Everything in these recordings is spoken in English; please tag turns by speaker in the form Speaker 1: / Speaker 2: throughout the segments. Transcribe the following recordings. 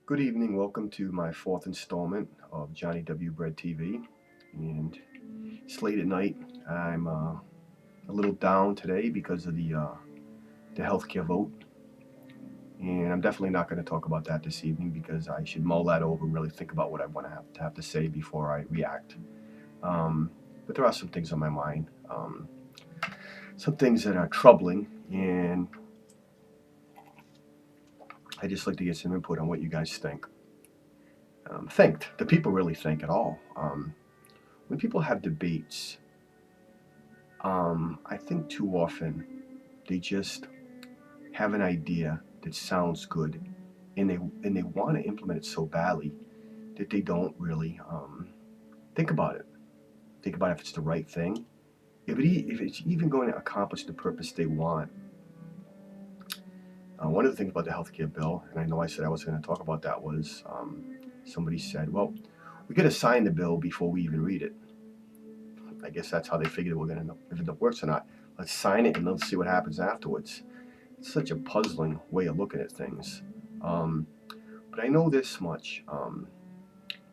Speaker 1: Good evening. Welcome to my fourth installment of Johnny W. Bread TV. And it's late at night. I'm a little down today because of the healthcare vote. And I'm definitely not going to talk about that this evening because I should mull that over and really think about what I want to have to say before I react. Um, but there are some things on my mind, some things that are troubling, and I just like to get some input on what you guys think. Think. Do people really think at all? When people have debates, I think too often they just have an idea that sounds good, and they want to implement it so badly that they don't really think about it. Think about if it's the right thing, if it's even going to accomplish the purpose they want. One of the things about the healthcare bill, and I know I said I was going to talk about that, was somebody said, "Well, we got to sign the bill before we even read it." I guess that's how they figured we're going to know if it works or not. Let's sign it and let's see what happens afterwards. It's such a puzzling way of looking at things. Um, but I know this much.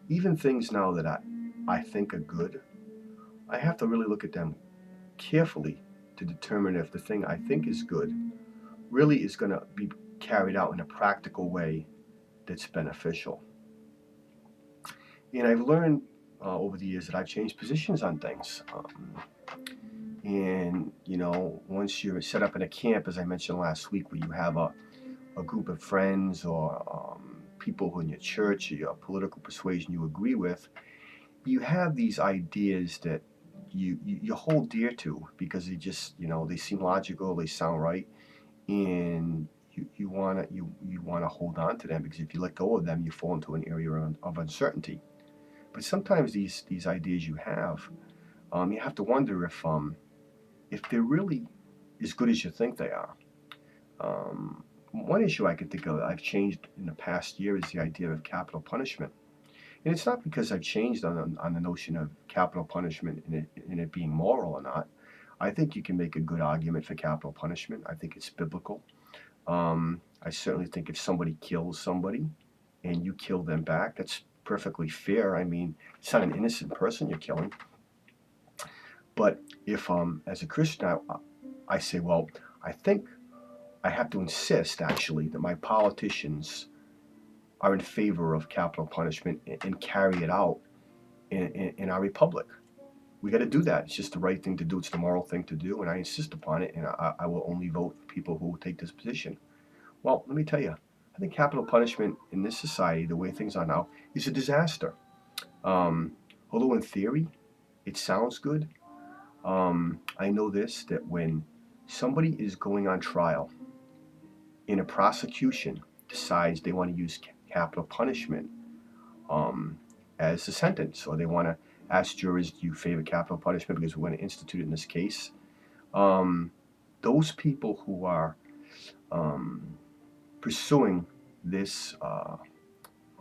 Speaker 1: Even things now that I think are good, I have to really look at them carefully to determine if the thing I think is good really is going to be carried out in a practical way that's beneficial. And I've learned over the years that I've changed positions on things. And, once you're set up in a camp, as I mentioned last week, where you have a group of friends or people who in your church or your political persuasion you agree with, you have these ideas that you hold dear to because they just they seem logical, they sound right, and you wanna hold on to them because if you let go of them, you fall into an area of uncertainty. But sometimes these ideas you have to wonder if they're really as good as you think they are. One issue I can think of I've changed in the past year is the idea of capital punishment. And it's not because I've changed on the notion of capital punishment and it being moral or not. I think you can make a good argument for capital punishment. I think it's biblical. I certainly think if somebody kills somebody and you kill them back, that's perfectly fair. I mean, it's not an innocent person you're killing. But if, as a Christian, I say, well, I think I have to insist actually that my politicians are in favor of capital punishment and carry it out in our republic. We got to do that. It's just the right thing to do. It's the moral thing to do, and I insist upon it. And I will only vote for people who will take this position. Well, let me tell you, I think capital punishment in this society, the way things are now, is a disaster. Um, Although in theory it sounds good, I know this that when somebody is going on trial and a prosecution decides they want to use capital punishment um, as a sentence, or they want to ask jurors, do you favor capital punishment because we're going to institute it in this case? Um, those people who are um, pursuing this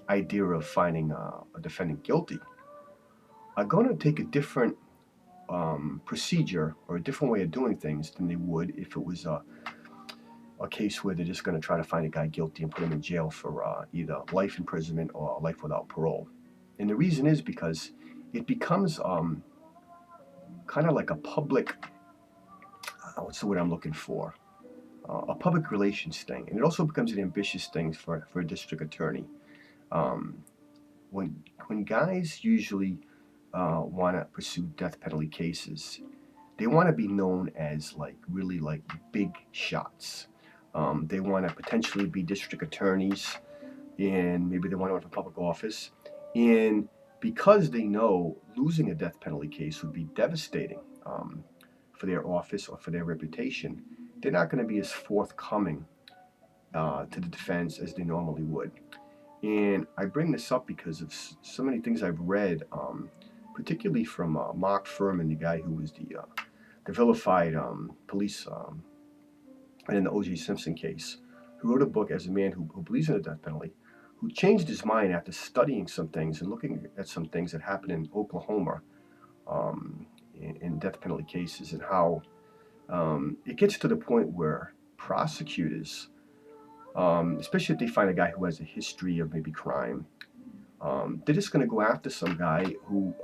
Speaker 1: idea of finding a defendant guilty are going to take a different procedure or a different way of doing things than they would if it was a case where they're just going to try to find a guy guilty and put him in jail for either life imprisonment or life without parole. And the reason is because it becomes kind of like a public, what's the word I'm looking for? A public relations thing. And it also becomes an ambitious thing for a district attorney. Um, when guys usually want to pursue death penalty cases, they want to be known as like really like big shots. They want to potentially be district attorneys, and maybe they want to run for public office. And because they know losing a death penalty case would be devastating for their office or for their reputation, they're not going to be as forthcoming to the defense as they normally would. And I bring this up because of so many things I've read, particularly from Mark Furman, the guy who was the vilified police and in the O.J. Simpson case, who wrote a book as a man who believes in the death penalty, who changed his mind after studying some things and looking at some things that happened in Oklahoma um, in death penalty cases and how it gets to the point where prosecutors especially if they find a guy who has a history of maybe crime. They're just going to go after some guy who,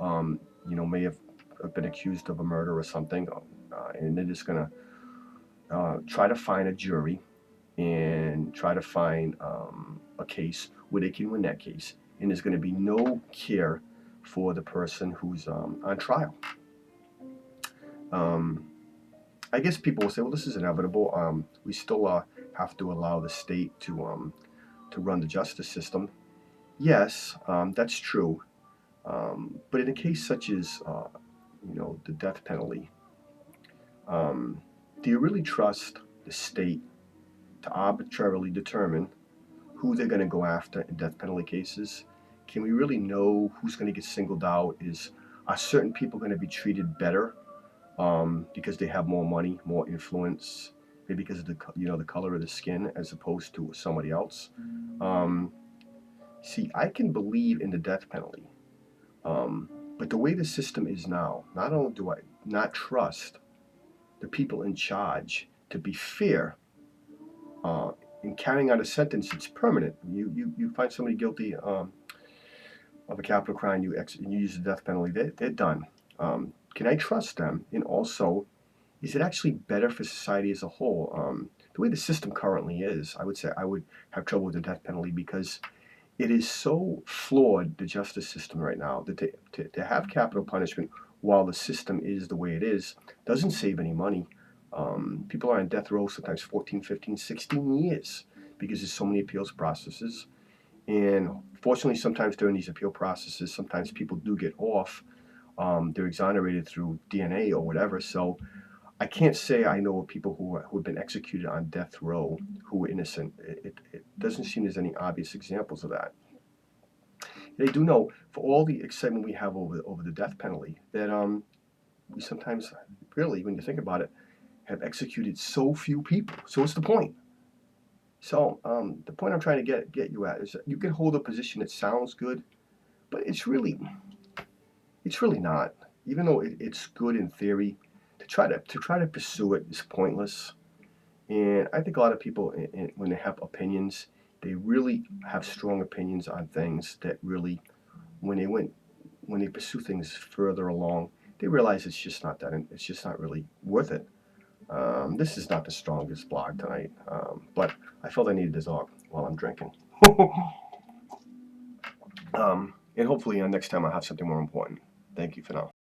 Speaker 1: may have been accused of a murder or something, and they're just going to try to find a jury and try to find a case where they can win that case. And there's going to be no care for the person who's on trial. Um, I guess people will say, well, this is inevitable. We still have to allow the state to run the justice system. Yes, that's true. But in a case such as, the death penalty, um, do you really trust the state to arbitrarily determine who they're going to go after in death penalty cases? Can we really know who's going to get singled out? Are certain people going to be treated better because they have more money, more influence, maybe because of the color of the skin as opposed to somebody else? Um, See, I can believe in the death penalty, um, but the way the system is now, not only do I not trust the people in charge to be fair uh, in carrying out a sentence that's permanent. You find somebody guilty of a capital crime, you use the death penalty, they're done. Can I trust them? And also, is it actually better for society as a whole? The way the system currently is, I would say I would have trouble with the death penalty because it is so flawed, the justice system right now, that to have capital punishment while the system is the way it is doesn't save any money. People are on death row sometimes 14, 15, 16 years because there's so many appeals processes. And fortunately, sometimes during these appeal processes, sometimes people do get off. They're exonerated through DNA or whatever. So I can't say I know of people who have been executed on death row who were innocent. It doesn't seem there's any obvious examples of that. They do know, for all the excitement we have over the death penalty, that we sometimes, really, when you think about it, have executed so few people. So what's the point? So the point I'm trying to get you at is that you can hold a position that sounds good, but it's really not. Even though it's good in theory, to try to pursue it is pointless. And I think a lot of people, when they have opinions, they really have strong opinions on things that really, when they went when they pursue things further along, they realize it's just not that. It's just not really worth it. This is not the strongest blog tonight, but I felt I needed to talk while I'm drinking. And hopefully next time I'll have something more important. Thank you for now.